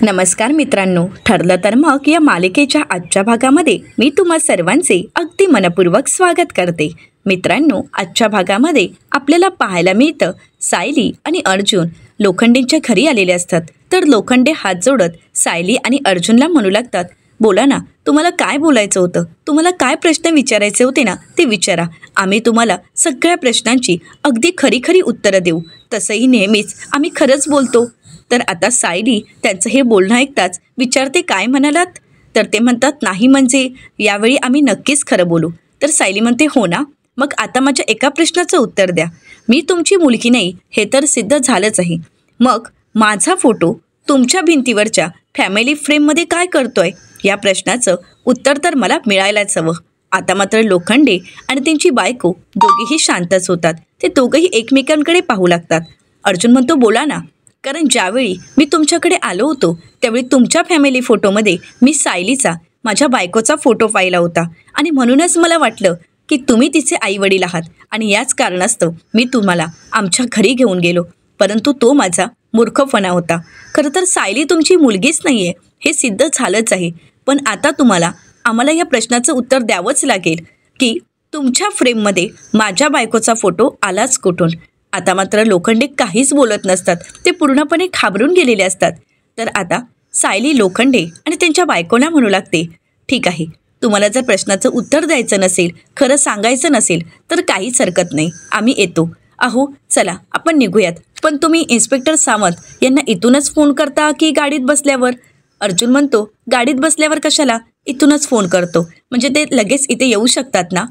नमस्कार मित्रांनो, ठरलं तर मग या मालिकेच्या आजच्या भागामध्ये मी तुम्हा सर्वांचे अगदी मनपूर्वक स्वागत करते. मित्रांनो, आजच्या भागामध्ये आपल्याला पाहायला मिळतं सायली आणि अर्जुन लोखंडेंच्या घरी आलेले असतात. तर लोखंडे हात जोडत सायली आणि अर्जुनला म्हणू लागतात, बोला ना, तुम्हाला काय बोलायचं होतं, तुम्हाला काय प्रश्न विचारायचे होते ना ते विचारा. आम्ही तुम्हाला सगळ्या प्रश्नांची अगदी खरी खरी उत्तरं देऊ. तसंही नेहमीच आम्ही खरंच बोलतो. तर आता सायली त्यांचं हे बोलणं ऐकताच विचारते, काय म्हणालात? तर ते म्हणतात, नाही म्हणजे यावेळी आम्ही नक्कीच खरं बोलू. तर सायली म्हणते, हो ना, मग आता माझ्या एका प्रश्नाचं उत्तर द्या. मी तुमची मुलगी नाही हे तर सिद्ध झालंच आहे. मग माझा फोटो तुमच्या भिंतीवरच्या फॅमिली फ्रेममध्ये काय करतोय? या प्रश्नाचं उत्तर तर मला मिळायलाच हवं. आता मात्र लोखंडे आणि त्यांची बायको दोघेही शांतच होतात. ते दोघंही एकमेकांकडे पाहू लागतात. अर्जुन म्हणतो, बोला ना, कारण ज्यावेळी मी तुमच्याकडे आलो होतो त्यावेळी तुमच्या फॅमिली फोटोमध्ये मी सायलीचा, माझ्या बायकोचा फोटो पाहिला होता आणि म्हणूनच मला वाटलं की तुम्ही तिचे आईवडील आहात आणि याच कारणास्तव मी तुम्हाला आमच्या घरी घेऊन गेलो. परंतु तो माझा मूर्खपणा होता. खरं तर सायली तुमची मुलगीच नाही आहे हे सिद्ध झालंच आहे. पण आता तुम्हाला आम्हाला या प्रश्नाचं उत्तर द्यावंच लागेल की तुमच्या फ्रेममध्ये माझ्या बायकोचा फोटो आलाच कुठून? आता मात्र लोखंडे काहीच बोलत नसतात. ते पूर्णपणे घाबरून गेलेले असतात. तर आता सायली लोखंडे आणि त्यांच्या बायकोला म्हणू लागते, ठीक आहे, तुम्हाला जर प्रश्नाचं उत्तर द्यायचं नसेल, खरं सांगायचं नसेल तर काहीच हरकत नाही, आम्ही येतो. अहो चला आपण निघूयात. पण तुम्ही इन्स्पेक्टर सावंत यांना इथूनच फोन करता की गाडीत बसल्यावर? अर्जुन म्हणतो, गाडीत बसल्यावर कशाला, इथूनच फोन करतो, म्हणजे ते लगेच इथे येऊ शकतात ना.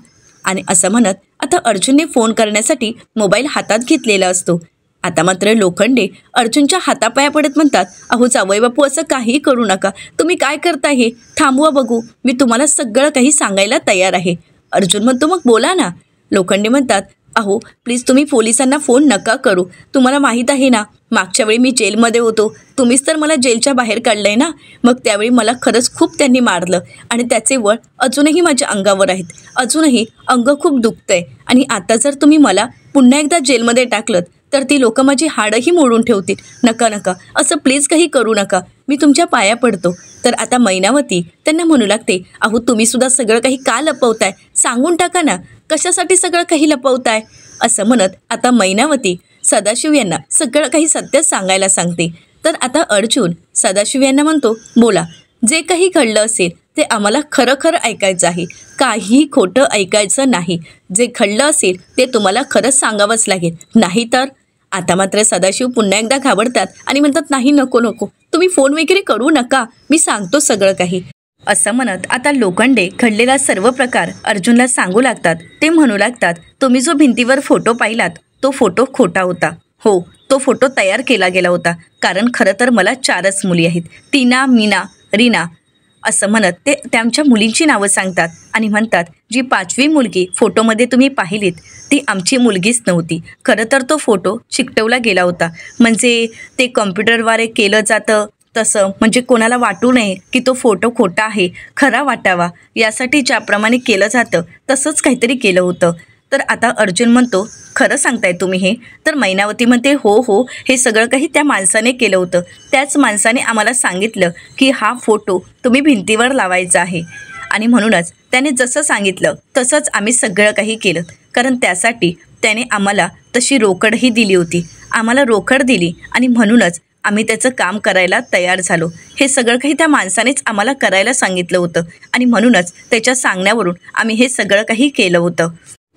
आणि असं म्हणत आता अर्जुनने फोन करण्यासाठी मोबाईल हातात घेतलेला असतो. आता मात्र लोखंडे अर्जुनच्या हातापाया पडत म्हणतात, अहो जावई बापू, असं काही करू नका. तुम्ही काय करताय हे? थांबवा बघू, मी तुम्हाला सगळं काही सांगायला तयार आहे. अर्जुन म्हणतो, मग बोला ना. लोखंडे म्हणतात, अहो प्लीज तुम्ही पोलिसांना फोन नका करू. तुम्हाला माहीत आहे ना, मागच्या वेळी मी जेलमध्ये होतो, तुम्हीच तर मला जेलच्या बाहेर काढलं आहे ना. मग त्यावेळी मला खरंच खूप त्यांनी मारलं आणि त्याचे वळ अजूनही माझ्या अंगावर आहेत. अजूनही अंग खूप दुखतं आहे आणि आता जर तुम्ही मला पुन्हा एकदा जेलमध्ये टाकलं तर ती लोकं माझी हाडंही मोडून ठेवतील. नका नका, असं प्लीज काही करू नका, मी तुमच्या पाया पडतो. तर आता मैनावती त्यांना म्हणू लागते, अहो तुम्हीसुद्धा सगळं काही का लपवताय? सांगून टाका ना, कशासाठी सगळं काही लपवताय? असं म्हणत आता मैनावती सदाशिव यांना सगळं काही सत्य सांगायला सांगते. तर आता अर्जुन सदाशिव यांना म्हणतो, बोला, जे काही घडलं असेल ते आम्हाला खरं खरं ऐकायचं आहे, काहीही खोटं ऐकायचं नाही. जे घडलं असेल ते तुम्हाला खरंच सांगावंच लागेल, नाही तर. आता मात्र सदाशिव पुन्हा एकदा घाबरतात आणि म्हणतात, नाही, नको नको, तुम्ही फोन वगैरे करू नका, मी सांगतो सगळं काही. असं म्हणत आता लोखंडे घडलेला सर्व प्रकार अर्जुनला सांगू लागतात. ते म्हणू लागतात, तुम्ही जो भिंतीवर फोटो पाहिलात तो फोटो खोटा होता. हो, तो फोटो तयार केला गेला होता, कारण खरं तर मला 4च मुली आहेत, टीना, मीना, रीना. असं म्हणत ते त्यांच्या मुलींची नावं सांगतात आणि म्हणतात, जी 5वी मुलगी फोटोमध्ये तुम्ही पाहिलीत ती आमची मुलगीच नव्हती. खरं तर तो फोटो चिकटवला गेला होता, म्हणजे ते कॉम्प्युटरद्वारे केलं जातं तसं, म्हणजे कोणाला वाटू नये की तो फोटो खोटा आहे, खरा वाटावा यासाठी ज्याप्रमाणे केलं जातं तसंच काहीतरी केलं होतं. तर आता अर्जुन म्हणतो, खरं सांगताय तुम्ही हे? तर मैनावती म्हणते, हो हो, हे सगळं काही त्या माणसाने केलं होतं. त्याच माणसाने आम्हाला सांगितलं की हा फोटो तुम्ही भिंतीवर लावायचा आहे आणि म्हणूनच त्याने जसं सांगितलं तसंच आम्ही सगळं काही केलं. कारण त्यासाठी त्याने आम्हाला तशी रोकडही दिली होती, आम्हाला रोकड दिली आणि म्हणूनच आम्ही त्याचं काम करायला तयार झालो. हे सगळं काही त्या माणसानेच आम्हाला करायला सांगितलं होतं आणि म्हणूनच त्याच्या सांगण्यावरून आम्ही हे सगळं काही केलं होतं.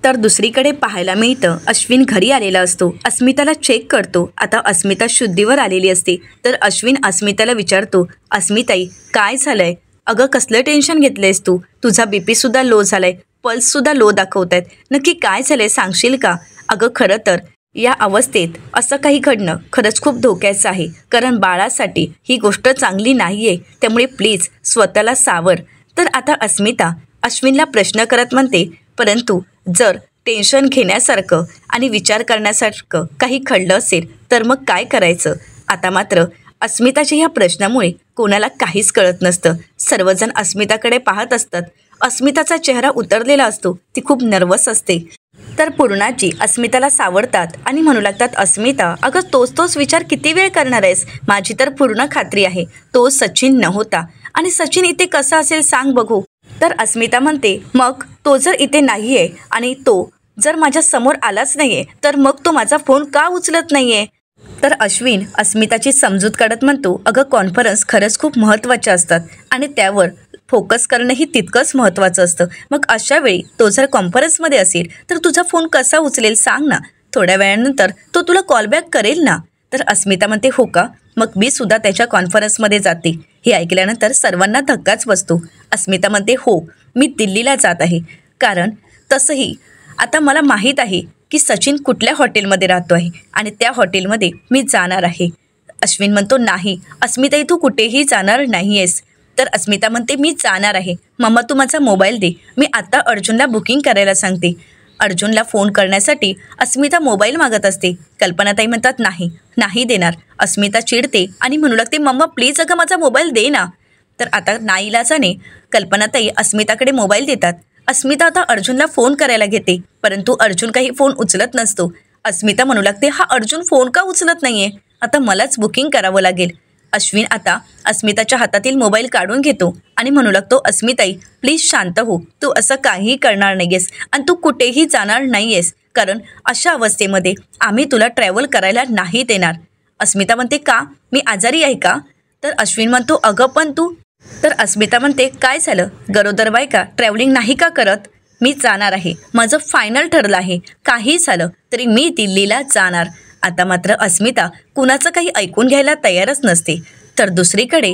तर दुसरीकडे पाहायला मिळतं, अश्विन घरी आलेला असतो. अस्मिताला चेक करतो. आता अस्मिता शुद्धीवर आलेली असते. तर अश्विन अस्मिताला विचारतो, अस्मिताई काय झालंय? अगं कसलं टेन्शन घेतलंयस तू? तुझा बीपीसुद्धा लो झालाय, पल्ससुद्धा लो दाखवत आहेत, नक्की काय झालंय सांगशील का? अगं खरं तर या अवस्थेत असं काही घडणं खरंच खूप धोक्याचं आहे, कारण बाळासाठी ही गोष्ट चांगली नाही आहे, त्यामुळे प्लीज स्वतःला सावर. तर आता अस्मिता अश्विनला प्रश्न करत म्हणते, परंतु जर टेन्शन घेण्यासारखं आणि विचार करण्यासारखं काही घडलं असेल तर मग काय करायचं? आता मात्र अस्मिताच्या ह्या प्रश्नामुळे कोणाला काहीच कळत नसतं. सर्वजण अस्मिताकडे पाहत असतात. अस्मिताचा चेहरा उतरलेला असतो, ती खूप नर्वस असते. तर पूर्णाजी अस्मिताला सावरतात आणि म्हणू लागतात, अस्मिता अगं तोच विचार किती वेळ करणार आहेस? माझी तर पूर्ण खात्री आहे तो सचिन नव्हता, आणि सचिन इथे कसा असेल सांग बघू. तर अस्मिता म्हणते, मग तो जर इथे नाही आहे आणि तो जर माझ्या समोर आलाच नाही आहे तर मग तो माझा फोन का उचलत नाही आहे? तर अश्विन अस्मिताची समजूत काढत म्हणतो, अगं कॉन्फरन्स खरंच खूप महत्त्वाच्या असतात आणि त्यावर फोकस करणंही तितकंच महत्त्वाचं असतं. मग अशा वेळी तो जर कॉन्फरन्समध्ये असेल तर तुझा फोन कसा उचलेल सांग ना? थोड्या वेळानंतर तो तुला कॉलबॅक करेल ना. तर अस्मिता म्हणते, हो का? मग मी सुद्धा त्याच्या कॉन्फरन्समध्ये जाते. हे ऐकल्यानंतर सर्वांना धक्काच बसतो. अस्मिता म्हणते, हो मी दिल्लीला जात आहे, कारण तसंही आता मला माहीत आहे की सचिन कुठल्या हॉटेलमध्ये राहतो आहे आणि त्या हॉटेलमध्ये मी जाणार आहे. अश्विन म्हणतो, नाही अस्मिताई तू कुठेही जाणार नाही आहेस. तर अस्मिता म्हणते, मी जाणार आहे. मम्मा तू माझा मोबाईल दे, मी आत्ता अर्जुनला बुकिंग करायला सांगते. अर्जुनला फोन करण्यासाठी अस्मिता मोबाईल मागत असते. कल्पनाताई म्हणतात, नाही देणार. अस्मिता चिडते आणि म्हणू लागते, मम्मा प्लीज अगं माझा मोबाईल दे ना. तर आता नाईलाजाने कल्पनाताई अस्मिताकडे मोबाईल देतात. अस्मिता आता अर्जुनला फोन करायला घेते, परंतु अर्जुन काही फोन उचलत नसतो. अस्मिता म्हणू लागते, हा अर्जुन फोन का उचलत नाहीये? आता मलाच बुकिंग करावं लागेल. अश्विन आता अस्मिताच्या हातातील मोबाईल काढून घेतो आणि म्हणू लागतो, अस्मिताई प्लीज शांत हो, तू असं काहीही करणार नाही आहेस आणि तू कुठेही जाणार नाही आहेस, कारण अशा अवस्थेमध्ये आम्ही तुला ट्रॅव्हल करायला नाही देणार. अस्मिता म्हणते, का मी आजारी आहे का? तर अश्विन म्हणतो, अगं पण तू. तर अस्मिता म्हणते, काय झालं, गरोदर बायका ट्रॅव्हलिंग नाही का करत? मी जाणार आहे, माझं फायनल ठरलं आहे, काही झालं तरी मी दिल्लीला जाणार. आता मात्र अस्मिता कुणाचं काही ऐकून घ्यायला तयारच नसते. तर दुसरीकडे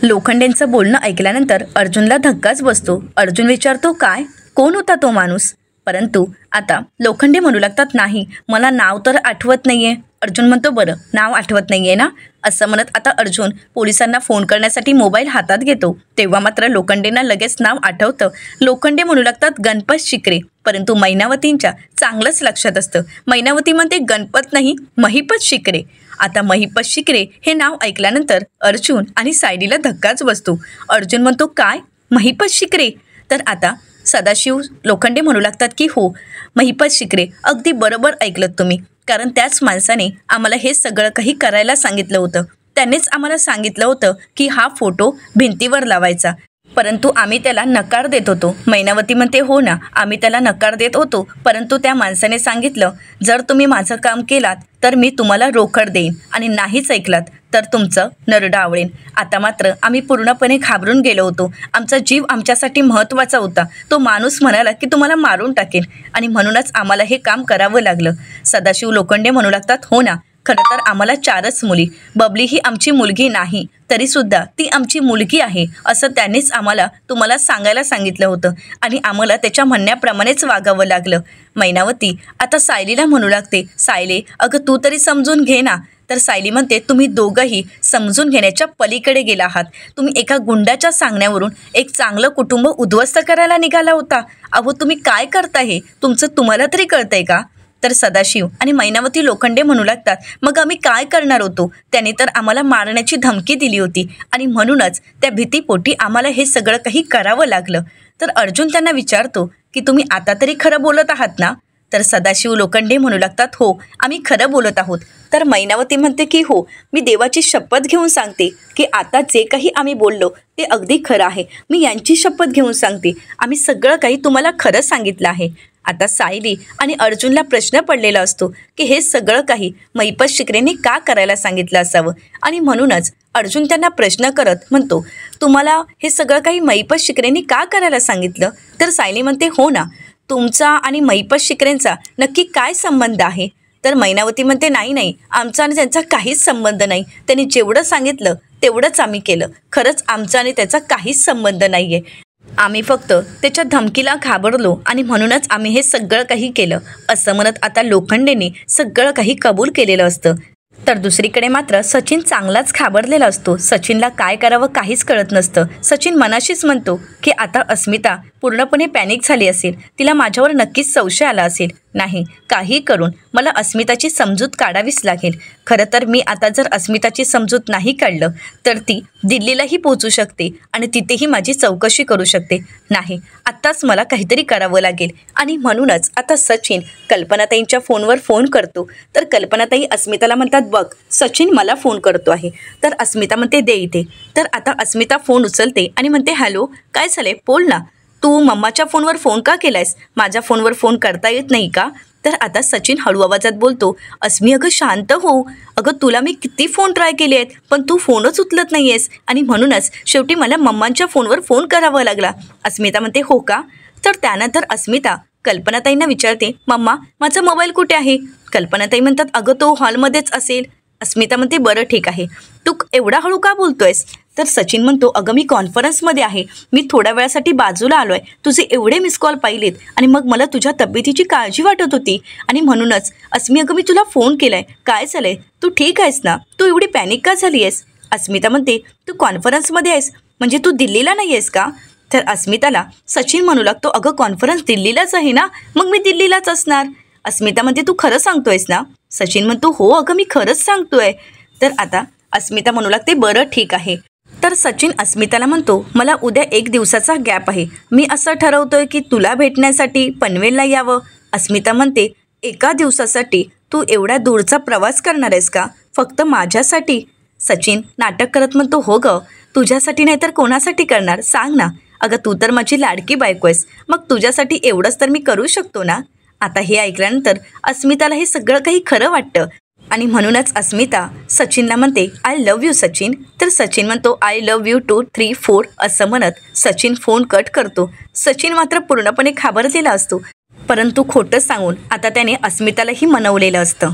लोखंडेंचं बोलणं ऐकल्यानंतर अर्जुनला धक्काच बसतो. अर्जुन विचारतो, काय कोण होता तो माणूस? परंतु आता लोखंडे म्हणू लागतात, नाही मला नाव तर आठवत नाही आहे. अर्जुन म्हणतो, बरं नाव आठवत नाही आहे ना? असं म्हणत आता अर्जुन पोलिसांना फोन करण्यासाठी मोबाईल हातात घेतो. तेव्हा मात्र लोखंडेंना लगेच नाव आठवतं. लोखंडे म्हणू लागतात, गणपत शिकरे. परंतु मैनावतींच्या चांगलंच लक्षात असतं. मैनावती म्हणते, गणपत नाही महिपत शिकरे. आता महिपत शिकरे हे नाव ऐकल्यानंतर अर्जुन आणि सायलीला धक्काच बसतो. अर्जुन म्हणतो, काय महिपत शिकरे? तर आता सदाशिव लोखंडे म्हणू लागतात की हो महिपत शिकरे, अगदी बरोबर ऐकलत तुम्ही, कारण त्याच माणसाने आम्हाला हे सगळं काही करायला सांगितलं होतं. त्यांनीच आम्हाला सांगितलं होतं की हा फोटो भिंतीवर लावायचा, परंतु आम्ही त्याला नकार देत होतो. मैनावती म्हणते, हो ना आम्ही त्याला नकार देत होतो, परंतु त्या माणसाने सांगितलं जर तुम्ही माझं काम केलात तर मी तुम्हाला रोकड देईन आणि नाहीच ऐकलात तर तुमचं नरडं आवळेन. आता मात्र आम्ही पूर्णपणे घाबरून गेलो होतो. आमचा जीव आमच्यासाठी महत्त्वाचा होता. तो माणूस म्हणाला की तुम्हाला मारून टाकेन आणि म्हणूनच आम्हाला हे काम करावं लागलं. सदाशिव लोखंडे म्हणू लागतात, हो ना खरं तर आम्हाला 4च मुली, बबली ही आमची मुलगी नाही तरीसुद्धा ती आमची मुलगी आहे असं त्यांनीच आम्हाला तुम्हाला सांगायला सांगितलं होतं आणि आम्हाला त्याच्या म्हणण्याप्रमाणेच वागावं लागलं. मैनावती आता सायलीला म्हणू लागते, सायले अगं तू तरी समजून घे ना. तर सायली म्हणते, तुम्ही दोघंही समजून घेण्याच्या पलीकडे गेला आहात. तुम्ही एका गुंडाच्या सांगण्यावरून एक चांगलं कुटुंब उद्ध्वस्त करायला निघाला होता. अहो तुम्ही काय करताय हे तुमचं तुम्हाला तरी कळतंय का? तर सदाशिव आणि मैनावती लोखंडे म्हणू लागतात, मग आम्ही काय करणार होतो? त्याने तर आम्हाला मारण्याची धमकी दिली होती आणि म्हणूनच त्या भीतीपोटी आम्हाला हे सगळं काही करावं लागलं. तर अर्जुन त्यांना विचारतो की तुम्ही आता तरी खरं बोलत आहात ना? तर सदाशिव लोखंडे म्हणू लागतात, हो आम्ही खरं बोलत आहोत. तर मैनावती म्हणते की हो मी देवाची शपथ घेऊन सांगते की आता जे काही आम्ही बोललो ते अगदी खरं आहे. मी यांची शपथ घेऊन सांगते आम्ही सगळं काही तुम्हाला खरं सांगितलं आहे. आता सायली आणि अर्जुनला प्रश्न पडलेला असतो की हे सगळं काही महिपत शिकरेने का करायला सांगितलं असावं आणि म्हणूनच अर्जुन त्यांना प्रश्न करत म्हणतो, तुम्हाला हे सगळं काही महिपत शिकरेने का करायला सांगितलं? तर सायली म्हणते, हो ना तुमचा आणि महिपत शिकरेंचा नक्की काय संबंध आहे? तर मैनावती म्हणते, नाही आमचा आणि त्यांचा काहीच संबंध नाही. त्यांनी जेवढं सांगितलं तेवढंच आम्ही केलं. खरंच आमचा आणि त्याचा काहीच संबंध नाही आहे. आम्ही फक्त त्याच्या धमकीला घाबरलो आणि म्हणूनच आम्ही हे सगळं काही केलं असं म्हणत आता लोखंडेने सगळं काही कबूल केलेलं असतं. तर दुसरीकडे मात्र सचिन चांगलाच घाबरलेला असतो. सचिनला काय करावं काहीच कळत नसतं. सचिन मनाशीच म्हणतो की आता अस्मिता पूर्णपणे पॅनिक झाली असेल, तिला माझ्यावर नक्कीच संशय आला असेल. नाही काही करून मला अस्मिताची समजूत काढावीच लागेल, खरं तर मी आता जर अस्मिताची समजूत नाही काढलं तर ती दिल्लीलाही पोहोचू शकते आणि तिथेही माझी चौकशी करू शकते. नाही, आत्ताच मला काहीतरी करावं लागेल. आणि म्हणूनच आता सचिन कल्पनाताईंच्या फोनवर फोन करतो. तर कल्पनाताई अस्मिताला म्हणतात, बघ सचिन मला फोन करतो आहे. तर अस्मिता म्हणते, दे इथे. तर आता अस्मिता फोन उचलते आणि म्हणते, हॅलो, काय झाले, बोल ना. तू मम्माच्या फोनवर फोन का केलायस? माझ्या फोनवर फोन करता येत नाही का? तर आता सचिन हळू आवाजात बोलतो, अस्मी अगं शांत हो. अगं तुला मी किती फोन ट्राय केले आहेत पण तू फोनच उचलत नाही आहेस आणि म्हणूनच शेवटी मला मम्मांच्या फोनवर फोन करावा लागला. अस्मिता म्हणते, हो का? तर त्यानंतर अस्मिता कल्पनाताईंना विचारते, मम्मा माझा मोबाईल कुठे आहे? कल्पनाताई म्हणतात, अगं तो हॉलमध्येच असेल. अस्मिता म्हणते, बरं ठीक आहे, तू एवढा हळू का बोलतोयस? तर सचिन म्हणतो, अगं मी कॉन्फरन्समध्ये आहे, मी थोड्या वेळासाठी बाजूला आलो आहे. तुझे एवढे मिस कॉल पाहिलेत आणि मग मला तुझ्या तब्येतीची काळजी वाटत होती आणि म्हणूनच अस्मी अगं मी तुला फोन केला आहे. काय झालं आहे? तू ठीक आहेस ना? तू एवढी पॅनिक का झाली आहेस? अस्मिता म्हणते, तू कॉन्फरन्समध्ये आहेस म्हणजे तू दिल्लीला नाही आहेस का? तर अस्मिताला सचिन म्हणू लागतो, अगं कॉन्फरन्स दिल्लीलाच आहे ना, मग मी दिल्लीलाच असणार. अस्मिता म्हणते, तू खरं सांगतोयस ना? सचिन म्हणतो, हो अगं मी खरंच सांगतोय. तर आता अस्मिता म्हणू लागते, बरं ठीक आहे. तर सचिन अस्मिताला म्हणतो, मला उद्या 1 दिवसाचा गॅप आहे, मी असं ठरवतोय की तुला भेटण्यासाठी पनवेलला यावं. अस्मिता म्हणते, 1 दिवसासाठी तू एवढ्या दूरचा प्रवास करणार आहेस का? फक्त माझ्यासाठी? सचिन नाटक करत म्हणतो, हो गं, तुझ्यासाठी नाही तर कोणासाठी करणार सांग ना. अगं तू तर माझी लाडकी बायको आहेस, मग तुझ्यासाठी एवढंच तर मी करू शकतो ना. आता हे ऐकल्यानंतर अस्मिताला हे सगळं काही खरं वाटतं आणि म्हणूनच अस्मिता सचिनला म्हणते, आय लव्ह यू सचिन. तर सचिन म्हणतो, आय लव्ह यू 2 3 4 असं म्हणत सचिन फोन कट करतो. सचिन मात्र पूर्णपणे घाबरलेला असतो, परंतु खोटं सांगून आता त्याने अस्मितालाही मनवलेलं असतं.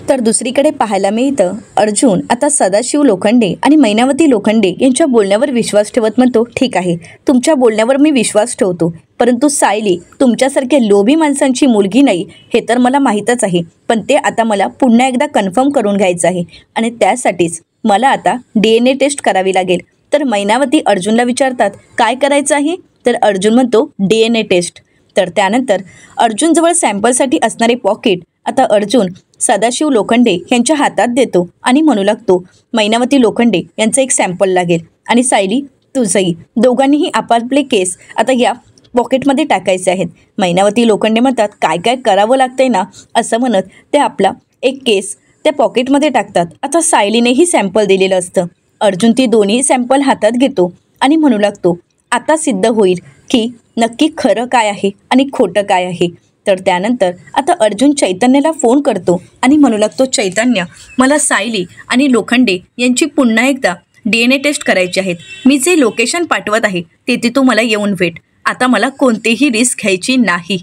तर दुसरीकडे पाहायला मिळतं, अर्जुन आता सदाशिव लोखंडे आणि मैनावती लोखंडे यांच्या बोलण्यावर विश्वास ठेवत म्हणतो, ठीक आहे तुमच्या बोलण्यावर मी विश्वास ठेवतो, परंतु सायली तुमच्यासारख्या लोभी माणसांची मुलगी नाही हे तर मला माहीतच आहे, पण ते आता मला पुन्हा एकदा कन्फर्म करून घ्यायचं आहे आणि त्यासाठीच मला आता DNA टेस्ट करावी लागेल. तर मैनावती अर्जुनला विचारतात, काय करायचं आहे? तर अर्जुन म्हणतो, DNA टेस्ट. तर त्यानंतर अर्जुनजवळ सॅम्पलसाठी असणारे पॉकेट आता अर्जुन सदाशिव लोखंडे यांच्या हातात देतो आणि म्हणू लागतो, मैनावती लोखंडे यांचं एक सॅम्पल लागेल आणि सायली तुझंही. दोघांनीही आपापले केस आता या पॉकेटमध्ये टाकायचे आहेत. मैनावती लोखंडे म्हणतात, काय काय करावं लागतंय ना, असं म्हणत ते आपला एक केस त्या पॉकेटमध्ये टाकतात. आता सायलीनेही सॅम्पल दिलेलं असतं. अर्जुन ती दोन्ही सॅम्पल हातात घेतो आणि म्हणू लागतो, आता सिद्ध होईल की नक्की खरं काय आहे आणि खोटं काय आहे. तर त्यानंतर आता अर्जुन चैतन्याला फोन करतो आणि म्हणू लागतो, चैतन्य मला सायली आणि लोखंडे यांची पुन्हा एकदा DNA टेस्ट करायची आहेत. मी जे लोकेशन पाठवत आहे तेथे तू मला येऊन भेट. आता मला कोणतीही रिस्क घ्यायची नाही.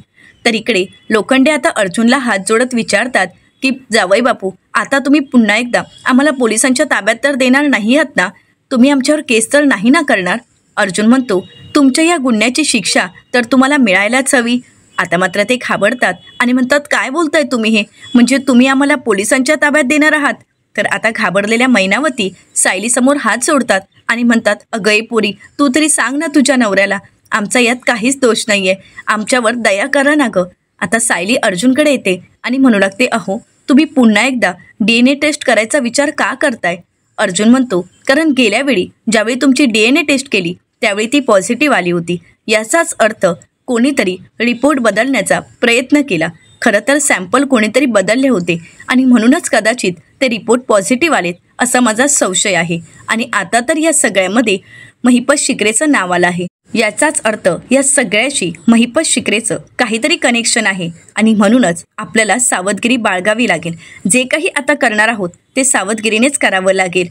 तर इकडे लोखंडे आता अर्जुनला हात जोडत विचारतात की जावई बापू, आता तुम्ही पुन्हा एकदा आम्हाला पोलिसांच्या ताब्यात तर देणार नाही आहात ना? तुम्ही आमच्यावर केस तर नाही ना करणार? अर्जुन म्हणतो, तुमच्या या गुन्ह्याची शिक्षा तर तुम्हाला मिळायलाच हवी. आता मात्र ते घाबरतात आणि म्हणतात, काय बोलताय तुम्ही हे? म्हणजे तुम्ही आम्हाला पोलिसांच्या ताब्यात देणार आहात? तर आता घाबरलेल्या मैनावती सायलीसमोर हात जोडतात आणि म्हणतात, अगं पोरी, तू तरी सांग ना तुझ्या नवऱ्याला, आमचा यात काहीच दोष नाही आहे, आमच्यावर दया करा ना गं. आता सायली अर्जुनकडे येते आणि म्हणू लागते, अहो तुम्ही पुन्हा एकदा DNA टेस्ट करायचा विचार का करताय? अर्जुन म्हणतो, कारण गेल्या वेळी ज्यावेळी तुमची DNA टेस्ट केली त्यावेळी ती पॉझिटिव्ह आली होती. याचाच अर्थ कोणीतरी रिपोर्ट बदलण्याचा प्रयत्न केला. खरं तर सॅम्पल कोणीतरी बदलले होते आणि म्हणूनच कदाचित ते रिपोर्ट पॉझिटिव्ह आलेत असा माझा संशय आहे. आणि आता तर या सगळ्यामध्ये महिपत शिकरेचं नाव आलं आहे. याचाच अर्थ या सगळ्याशी महिपत शिकरेचं काहीतरी कनेक्शन आहे आणि म्हणूनच आपल्याला सावधगिरी बाळगावी लागेल. जे काही आता करणार आहोत ते सावधगिरीनेच करावं लागेल.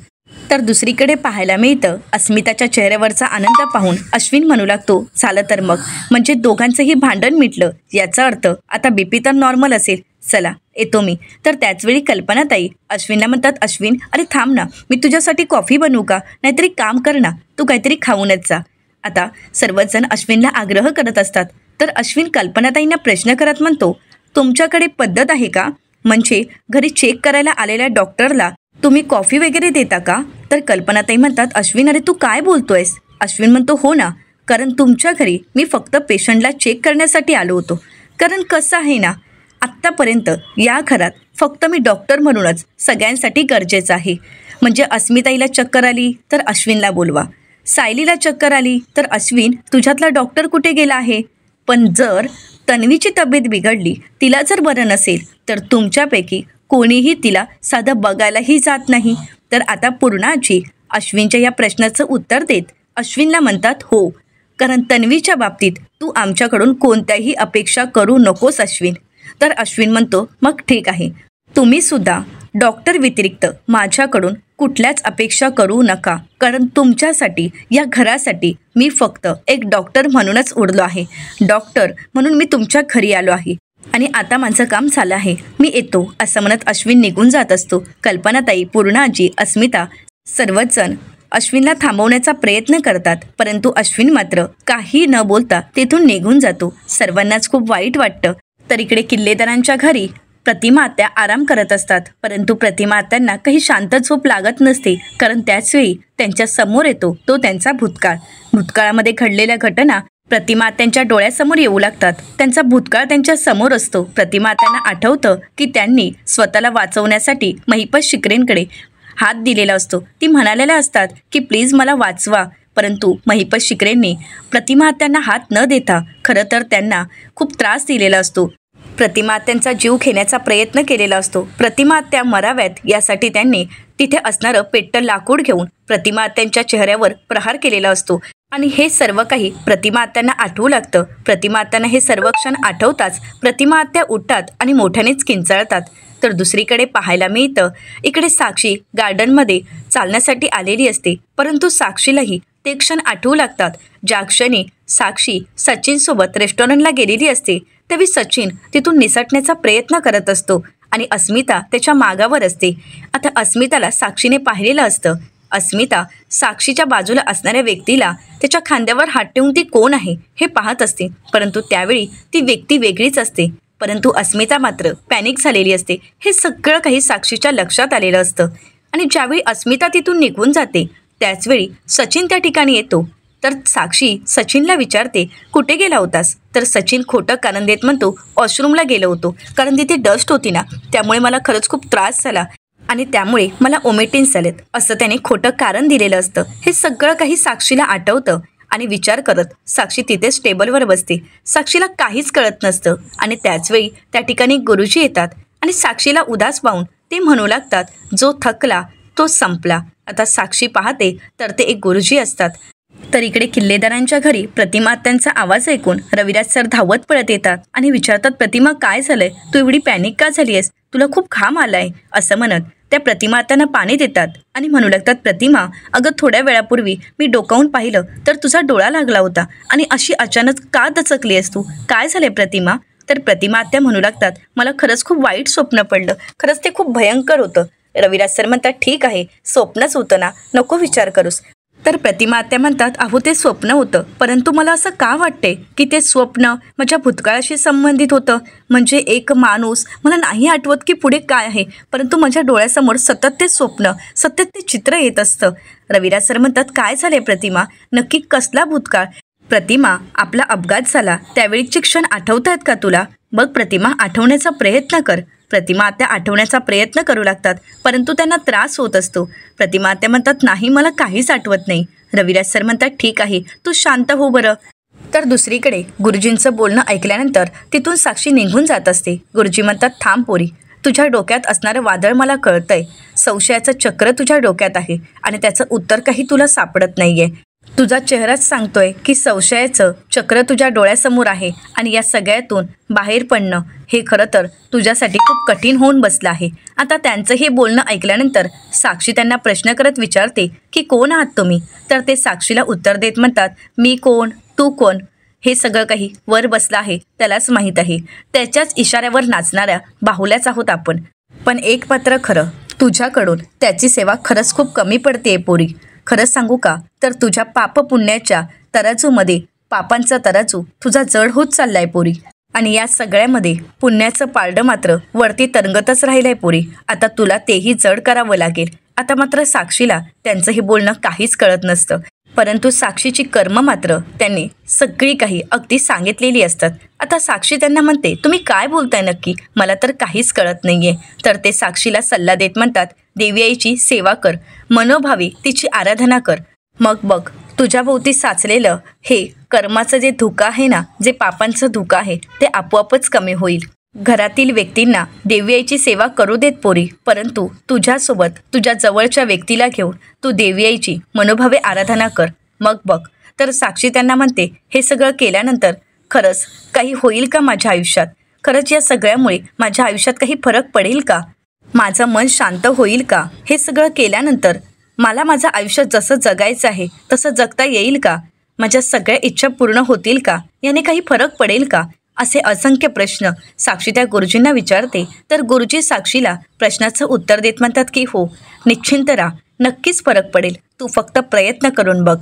तर दुसरीकडे पाहायला मिळतं, अस्मिताच्या चेहऱ्यावरचा आनंद पाहून अश्विन म्हणू लागतो, झालं तर मग, म्हणजे दोघांचंही भांडण मिटलं. याचा अर्थ आता BP तर नॉर्मल असेल. चला येतो मी. तर त्याचवेळी कल्पनाताई अश्विनला म्हणतात, अश्विन अरे थांब ना, मी तुझ्यासाठी कॉफी बनवू का? नाहीतरी काम कर ना, तू काहीतरी खाऊनच जा. आता सर्वच जण अश्विनला आग्रह करत असतात. तर अश्विन कल्पनाताईंना प्रश्न करत म्हणतो, तुमच्याकडे पद्धत आहे का? म्हणजे घरी चेक करायला आलेल्या डॉक्टरला तुम्ही कॉफी वगैरे देता का? तर कल्पनाताई म्हणतात, अश्विन अरे तू काय बोलतोयस? अश्विन म्हणतो, हो ना, कारण तुमच्या घरी मी फक्त पेशंटला चेक करण्यासाठी आलो होतो. कारण कसं आहे ना, आत्तापर्यंत या घरात फक्त मी डॉक्टर म्हणूनच सगळ्यांसाठी गरजेचं आहे. म्हणजे अस्मिताईला चक्कर आली तर अश्विनला बोलवा, सायलीला चक्कर आली तर अश्विन तुझ्यातला डॉक्टर कुठे गेला आहे. पण जर तन्वीची तब्येत बिघडली, तिला जर बरं नसेल, तर तुमच्यापैकी कोणीही तिला साधं बघायलाही जात नाही. तर आता पूर्णाजी अश्विनच्या या प्रश्नाचं उत्तर देत अश्विनला म्हणतात, हो, कारण तन्वीच्या बाबतीत तू आमच्याकडून कोणत्याही अपेक्षा करू नकोस अश्विन. तर अश्विन म्हणतो, मग ठीक आहे, तुम्हीसुद्धा डॉक्टर व्यतिरिक्त माझ्याकडून कुठल्याच अपेक्षा करू नका, कारण तुमच्यासाठी, या घरासाठी मी फक्त एक डॉक्टर म्हणूनच उरलो आहे. डॉक्टर म्हणून मी तुमच्या घरी आलो आहे आणि आता माझं काम झालं आहे, मी येतो, असं म्हणत अश्विन निघून जात असतो. कल्पनाताई, पूर्णाजी, अस्मिता सर्वच जण अश्विनला थांबवण्याचा प्रयत्न करतात, परंतु अश्विन मात्र काही न बोलता तेथून निघून जातो. सर्वांनाच खूप वाईट वाटतं. तर इकडे किल्लेदारांच्या घरी प्रतिमा आत्या आराम करत असतात, परंतु प्रतिमा आत्यांना काही शांत झोप लागत नसते, कारण त्याचवेळी त्यांच्या समोर येतो तो त्यांचा भूतकाळ. भूतकाळामध्ये घडलेल्या घटना प्रतिमा आत्यांच्या डोळ्यासमोर येऊ लागतात. त्यांचा भूतकाळ त्यांच्या समोर असतो. प्रतिमा आत्यांना आठवतं की त्यांनी स्वतःला वाचवण्यासाठी महिपत शिकरेंकडे हात दिलेला असतो. ती म्हणालेल्या असतात की प्लीज मला वाचवा, परंतु महिपत शिकरेंनी प्रतिमा आत्यांना हात न देता खरं तर त्यांना खूप त्रास दिलेला असतो. प्रतिमा आत्यांचा जीव घेण्याचा प्रयत्न केलेला असतो. प्रतिमा आत्या मराव्यात यासाठी त्यांनी तिथे असणारं पेट्टल लाकूड घेऊन प्रतिमा आत्यांच्या चेहऱ्यावर प्रहार केलेला असतो. आणि हे सर्व काही प्रतिमा आत्यांना आठवू लागतं. प्रतिमा आत्यांना हे सर्व क्षण आठवताच प्रतिमा आत्या उठतात आणि मोठ्यानेच किंचाळतात. तर दुसरीकडे पाहायला मिळतं, इकडे साक्षी गार्डनमध्ये चालण्यासाठी आलेली असते, परंतु साक्षीलाही ते क्षण आठवू लागतात ज्या क्षणी साक्षी सचिनसोबत रेस्टॉरंटला गेलेली असते. त्यावेळी सचिन तिथून निसटण्याचा प्रयत्न करत असतो आणि अस्मिता त्याच्या मागावर असते. आता अस्मिताला साक्षीने पाहिलेलं असतं. अस्मिता साक्षीच्या बाजूला असणाऱ्या व्यक्तीला त्याच्या खांद्यावर हात ठेवून ती कोण आहे हे पाहत असते, परंतु त्यावेळी ती व्यक्ती वेगळीच असते. परंतु अस्मिता मात्र पॅनिक झालेली असते. हे सगळं काही साक्षीच्या लक्षात आलेलं असतं आणि ज्यावेळी अस्मिता तिथून निघून जाते त्याचवेळी सचिन त्या ठिकाणी येतो. तर साक्षी सचिनला विचारते, कुठे गेला होतास? तर सचिन खोटं कारण देत म्हणतो, वॉशरूमला गेलो होतो, कारण तिथे डस्ट होती ना, त्यामुळे मला खरंच खूप त्रास झाला आणि त्यामुळे मला ओमेटिन्स आलेत, असं त्याने खोटं कारण दिलेलं असतं. हे सगळं काही साक्षीला आठवतं आणि विचार करत साक्षी तिथेच टेबलवर बसते. साक्षीला काहीच कळत नसतं आणि त्याचवेळी त्या ठिकाणी गुरुजी येतात आणि साक्षीला उदास पाहून ते म्हणू लागतात, जो थकला तो संपला. आता साक्षी पाहते तर ते एक गुरुजी असतात. तर इकडे किल्लेदारांच्या घरी प्रतिमा आत्यांचा आवाज ऐकून रविराज सर धावत पळत येतात आणि विचारतात, प्रतिमा काय झालंय, तू एवढी पॅनिक का झाली आहेस, तुला खूप घाम आलाय, असं म्हणत त्या प्रतिमा आत्यांना पाणी देतात आणि म्हणू लागतात, प्रतिमा अगं थोड्या वेळापूर्वी मी डोकावून पाहिलं तर तुझा डोळा लागला होता आणि अशी अचानक का दचकली आहेस तू, काय झालंय प्रतिमा? तर प्रतिमा आत्या म्हणू लागतात, मला खरंच खूप वाईट स्वप्न पडलं, खरंच ते खूप भयंकर होतं. रविराज सर म्हणतात, ठीक आहे, स्वप्नच होतं ना, नको विचार करूस. तर प्रतिमा आत्या म्हणतात, अहो ते स्वप्न होतं, परंतु मला असं का वाटते की ते स्वप्न माझ्या भूतकाळाशी संबंधित होतं. म्हणजे एक माणूस, मला नाही आठवत की पुढे काय आहे, परंतु माझ्या डोळ्यासमोर सतत ते स्वप्न, सतत ते चित्र येत असतं. रविराज सर म्हणतात, काय झाले प्रतिमा, नक्की कसला भूतकाळ? प्रतिमा, आपला अपघात झाला त्यावेळीचे क्षण आठवत आहेत का तुला? बघ प्रतिमा, आठवण्याचा प्रयत्न कर. प्रतिमा आत्या आठवण्याचा प्रयत्न करू लागतात, परंतु त्यांना त्रास होत असतो. प्रतिमा आत्या म्हणतात, नाही मला काहीच आठवत नाही. रविराज सर म्हणतात, ठीक आहे, तू शांत हो बरं. तर दुसरीकडे गुरुजींचं बोलणं ऐकल्यानंतर तिथून साक्षी निघून जात असते. गुरुजी म्हणतात, थांब पोरी, तुझ्या डोक्यात असणारं वादळ मला कळतंय. संशयाचं चक्र तुझ्या डोक्यात आहे आणि त्याचं उत्तर काही तुला सापडत नाहीये. तुझा चेहराच सांगतोय की संशयाचं चक्र तुझ्या डोळ्यासमोर आहे आणि या सगळ्यातून बाहेर पडणं हे खरं तर तुझ्यासाठी खूप कठीण होऊन बसलं आहे. आता त्यांचं हे बोलणं ऐकल्यानंतर साक्षी त्यांना प्रश्न करत विचारते की कोण आहात तुम्ही? तर ते साक्षीला उत्तर देत म्हणतात, मी कोण, तू कोण, हे सगळं काही वर बसलं आहे त्यालाच माहीत आहे. त्याच्याच इशाऱ्यावर नाचणाऱ्या बाहुल्याच आहोत आपण. पण एक मात्र खरं, तुझ्याकडून त्याची सेवा खरंच खूप कमी पडते पोरी. खरंच सांगू का, तर तुझ्या पाप पुण्याच्या तराजूमध्ये पापांचा तराजू तुझा जड होत चाललाय पोरी. आणि या सगळ्यामध्ये पुण्याचं पारडं मात्र वरती तरंगतच राहिलंय पोरी. आता तुला तेही जड करावं लागेल. आता मात्र साक्षीला त्यांचं हे बोलणं काहीच कळत नसतं, परंतु साक्षीची कर्म मात्र त्यांनी सगळी काही अगदी सांगितलेली असतात. आता साक्षी त्यांना म्हणते, तुम्ही काय बोलताय नक्की, मला तर काहीच कळत नाहीये. तर ते साक्षीला सल्ला देत म्हणतात, देवी आईची सेवा कर, मनोभावे तिची आराधना कर, मग बघ तुझ्या भोवती साचलेलं हे कर्माचं जे धुकं आहे ना, जे पापांचं धुकं आहे ते आपोआपच कमी होईल. घरातील व्यक्तींना देवी आईची सेवा करू देत पोरी, परंतु तुझ्यासोबत तुझ्या जवळच्या व्यक्तीला घेऊन तू देवी आईची मनोभावे आराधना कर, मग बघ. तर साक्षी त्यांना म्हणते, हे सगळं केल्यानंतर खरंच काही होईल का माझ्या आयुष्यात? खरंच या सगळ्यामुळे माझ्या आयुष्यात काही फरक पडेल का? माझं मन शांत होईल का? हे सगळं केल्यानंतर मला माझं आयुष्य जसं जगायचं आहे तसं जगता येईल का? माझ्या सगळ्या इच्छा पूर्ण होतील का? याने काही फरक पडेल का? असे असंख्य प्रश्न साक्षी त्या गुरुजींना विचारते. तर गुरुजी साक्षीला प्रश्नाचं उत्तर देत म्हणतात की हो, निश्चिंत राहा, नक्कीच फरक पडेल, तू फक्त प्रयत्न करून बघ.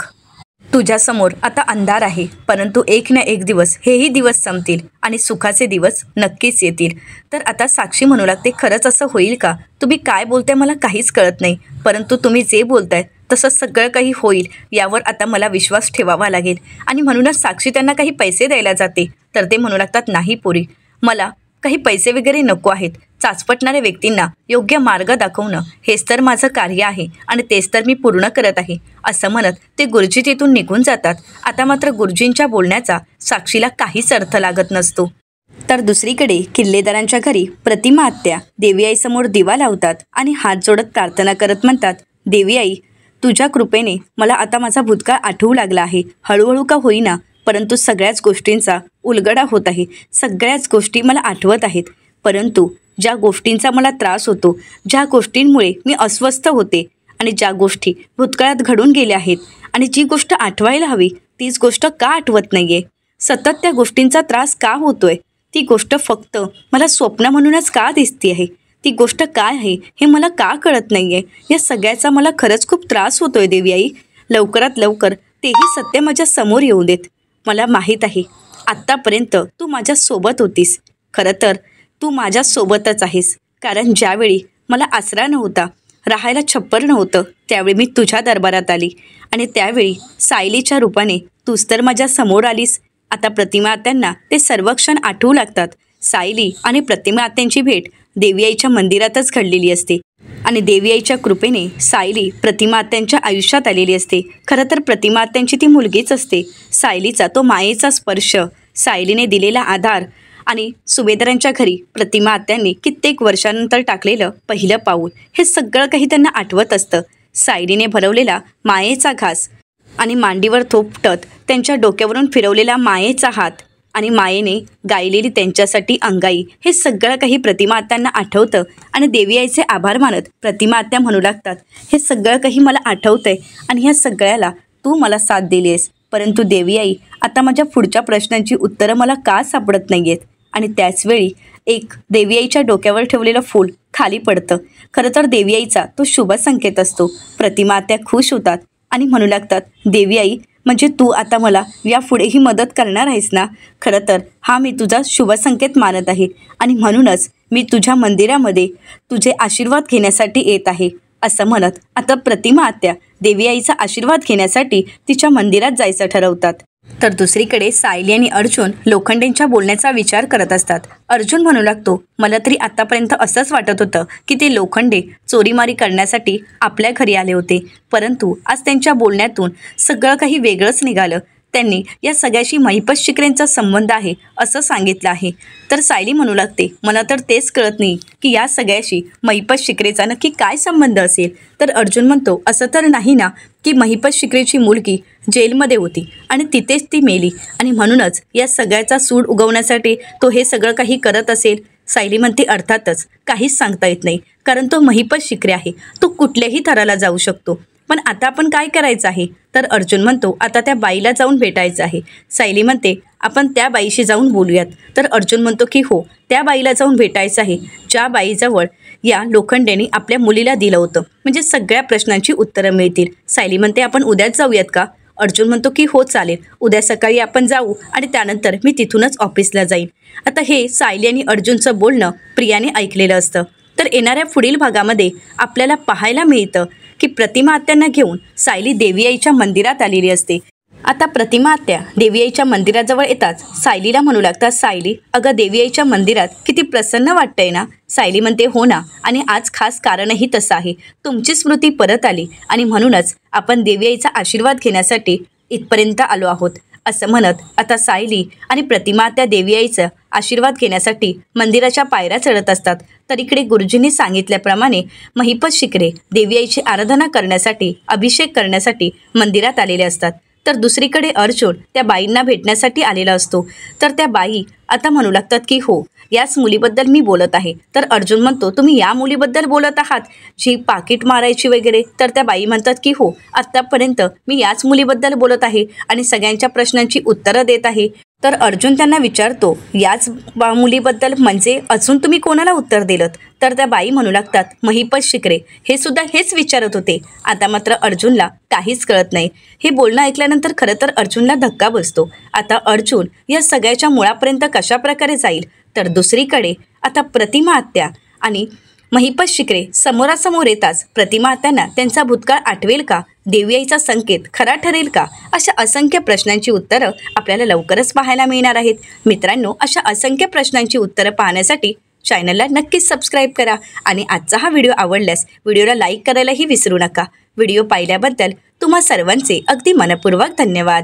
तुझ्यासमोर आता अंधार आहे, परंतु एक ना एक दिवस हेही दिवस संपतील आणि सुखाचे दिवस नक्कीच येतील. तर आता साक्षी म्हणू लागते, खरंच असं होईल का? तुम्ही काय बोलताय मला काहीच कळत नाही, परंतु तुम्ही जे बोलताय तसं सगळं काही होईल यावर आता मला विश्वास ठेवावा लागेल. आणि म्हणूनच साक्षी त्यांना काही पैसे द्यायला जाते. तर ते म्हणू लागतात, नाही पोरी, मला काही पैसे वगैरे नको आहेत. चाचपटणाऱ्या व्यक्तींना योग्य मार्ग दाखवणं हेच तर माझं कार्य आहे आणि तेच तर मी पूर्ण करत आहे, असं म्हणत ते गुरुजी तिथून निघून जातात. आता मात्र गुरुजींच्या बोलण्याचा साक्षीला काहीच अर्थ लागत नसतो. तर दुसरीकडे किल्लेदारांच्या घरी प्रतिमा आत्या देवी आईसमोर दिवा लावतात आणि हात जोडत प्रार्थना करत म्हणतात, देवी आई, तुझ्या कृपेने मला आता माझा भूतकाळ आठवू लागला आहे. हळूहळू का होईना, परंतु सगळ्याच गोष्टींचा उलगडा होत आहे. सगळ्याच गोष्टी मला आठवत आहेत, परंतु ज्या गोष्टींचा मला त्रास होतो, ज्या गोष्टींमुळे मी अस्वस्थ होते आणि ज्या गोष्टी भूतकाळात घडून गेल्या आहेत आणि जी गोष्ट आठवायला हवी तीच गोष्ट का आठवत नाही आहे? सतत त्या गोष्टींचा त्रास का होतोय? ती गोष्ट फक्त मला स्वप्न म्हणूनच का दिसते आहे? ती गोष्ट काय आहे हे मला का कळत नाही आहे? या सगळ्याचा मला खरंच खूप त्रास होतोय देवी आई. लवकरात लवकर तेही सत्य माझ्या समोर येऊ देत. मला माहीत आहे आत्तापर्यंत तू माझ्यासोबत होतीस. खरं तर तू माझ्यासोबतच आहेस, कारण ज्यावेळी मला आसरा नव्हता, राहायला छप्पर नव्हतं, त्यावेळी मी तुझ्या दरबारात आली आणि त्यावेळी सायलीच्या रूपाने तूच तर माझ्या समोर आलीस. आता प्रतिमा आत्यांना ते सर्व क्षण आठवू लागतात. सायली आणि प्रतिमा आत्यांची भेट देवी आईच्या मंदिरातच घडलेली असते आणि देवी आईच्या कृपेने सायली प्रतिमा आत्यांच्या आयुष्यात आलेली असते. खरं तर प्रतिमा आत्यांची ती मुलगीच असते. सायलीचा तो मायेचा स्पर्श, सायलीने दिलेला आधार आणि सुभेदारांच्या घरी प्रतिमा आत्यांनी कित्येक वर्षानंतर टाकलेलं पहिलं पाऊल, हे सगळं काही त्यांना आठवत असतं. सायलीने भरवलेला मायेचा घास आणि मांडीवर थोपटत त्यांच्या डोक्यावरून फिरवलेला मायेचा हात आणि मायेने गायलेली त्यांच्यासाठी अंगाई, हे सगळं काही प्रतिमा आत्यांना आठवतं आणि देवी आईचे आभार मानत प्रतिमा आत्या म्हणू लागतात, हे सगळं काही मला आठवतंय आणि ह्या सगळ्याला तू मला साथ दिली आहेस. परंतु देवी आई, आता माझ्या पुढच्या प्रश्नांची उत्तरं मला का सापडत नाही आहेत? आणि त्याचवेळी एक देवी आईच्या डोक्यावर ठेवलेलं फूल खाली पडतं. खरं तर देवी आईचा तो शुभ संकेत असतो. प्रतिमा आत्या खुश होतात आणि म्हणू लागतात, देवी आई, म्हणजे तू आता मला यापुढेही मदत करणार आहेस ना? खरं तर हा मी तुझा शुभ संकेत मानत आहे आणि म्हणूनच मी तुझ्या मंदिरामध्ये तुझे आशीर्वाद घेण्यासाठी येत आहे, असं म्हणत आता प्रतिमा आत्या देवी आईचा आशीर्वाद घेण्यासाठी तिच्या मंदिरात जायचं ठरवतात. तर दुसरीकडे सायली आणि अर्जुन लोखंडेंच्या बोलण्याचा विचार करत असतात. अर्जुन म्हणू लागतो, मला तरी आतापर्यंत असंच वाटत होतं की ते लोखंडे चोरीमारी करण्यासाठी आपल्या घरी आले होते, परंतु आज त्यांच्या बोलण्यातून सगळं काही वेगळंच निघालं. त्यांनी या सगळ्याशी महिपत शिकरेंचा संबंध आहे असं सांगितलं आहे. तर सायली म्हणू लागते, मला तर तेच कळत नाही की या सगळ्याशी महिपत शिकरेचा नक्की काय संबंध असेल. तर अर्जुन म्हणतो, असं तर नाही ना की महिपत शिकरेची मुलगी जेलमध्ये होती आणि तिथेच ती मेली आणि म्हणूनच या सगळ्याचा सूड उगवण्यासाठी तो हे सगळं काही करत असेल? सायली म्हणते, अर्थातच काहीच सांगता येत नाही, कारण तो महिपत शिकरे आहे, तो कुठल्याही थराला जाऊ शकतो. पण आता आपण काय करायचं आहे? तर अर्जुन म्हणतो, आता त्या बाईला जाऊन भेटायचं आहे. सायली म्हणते, आपण त्या बाईशी जाऊन बोलूयात. तर अर्जुन म्हणतो की हो, त्या बाईला जाऊन भेटायचं आहे ज्या बाईजवळ या लोखंडेने आपल्या मुलीला दिलं होतं, म्हणजे सगळ्या प्रश्नांची उत्तरं मिळतील. सायली म्हणते, आपण उद्याच जाऊयात का? अर्जुन म्हणतो की हो चालेल, उद्या सकाळी आपण जाऊ आणि त्यानंतर मी तिथूनच ऑफिसला जाईन. आता हे सायली आणि अर्जुनचं बोलणं प्रियाने ऐकलेलं असतं. तर येणाऱ्या पुढील भागामध्ये आपल्याला पाहायला मिळतं की प्रतिमा आत्यांना घेऊन सायली देवी आईच्या मंदिरात आलेली असते आता प्रतिमा आत्या देवी आईच्या मंदिराजवळ येताच सायलीला म्हणू लागतात, सायली अगं देवी आईच्या मंदिरात किती प्रसन्न वाटतंय ना. सायली म्हणते, हो ना, आणि आज खास कारणही तसं आहे. तुमची स्मृती परत आली आणि म्हणूनच आपण देवी आईचा आशीर्वाद घेण्यासाठी इथपर्यंत आलो आहोत. असं म्हणत आता सायली आणि प्रतिमा आत्या देवी आईचा आशीर्वाद घेण्यासाठी मंदिराच्या पायऱ्या चढत असतात. तर इकडे गुरुजींनी सांगितल्याप्रमाणे महिपत शिखरे देवी आईची आराधना करण्यासाठी, अभिषेक करण्यासाठी मंदिरात आलेले असतात. तर दुसरीकडे अर्जुन त्या बाईंना भेटण्यासाठी आलेला असतो. तर त्या बाई आता म्हणू लागतात की हो, याच मुलीबद्दल मी बोलत आहे. तर अर्जुन म्हणतो, तुम्ही या मुलीबद्दल बोलत आहात जी पाकीट मारायची वगैरे? तर त्या बाई म्हणतात की हो, आत्तापर्यंत मी याच मुलीबद्दल बोलत आहे आणि सगळ्यांच्या प्रश्नांची उत्तरं देत आहे. तर अर्जुन त्यांना विचारतो, याच मुलीबद्दल म्हणजे अजून तुम्ही कोणाला उत्तर दिलं? तर त्या बाई म्हणू लागतात, महिपत शिखरे हे सुद्धा हेच विचारत होते. आता मात्र अर्जुनला काहीच कळत नाही. हे बोलणं ऐकल्यानंतर खरं तर अर्जुनला धक्का बसतो. आता अर्जुन या सगळ्याच्या मुळापर्यंत कशा प्रकारे जाईल? तर दुसरीकडे आता प्रतिमा आत्या आणि महिपत शिखरे समोरासमोर येताच प्रतिमा आत्यांना त्यांचा भूतकाळ आठवेल का? देवी आईचा संकेत खरा ठरेल का? अशा असंख्य प्रश्नांची उत्तरं आपल्याला लवकरच पाहायला मिळणार आहेत. मित्रांनो, अशा असंख्य प्रश्नांची उत्तरं पाहण्यासाठी चॅनलला नक्कीच सबस्क्राईब करा आणि आजचा हा व्हिडिओ आवडल्यास व्हिडिओला लाईक करायलाही विसरू नका. व्हिडिओ पाहिल्याबद्दल तुम्हा सर्वांचे अगदी मनपूर्वक धन्यवाद.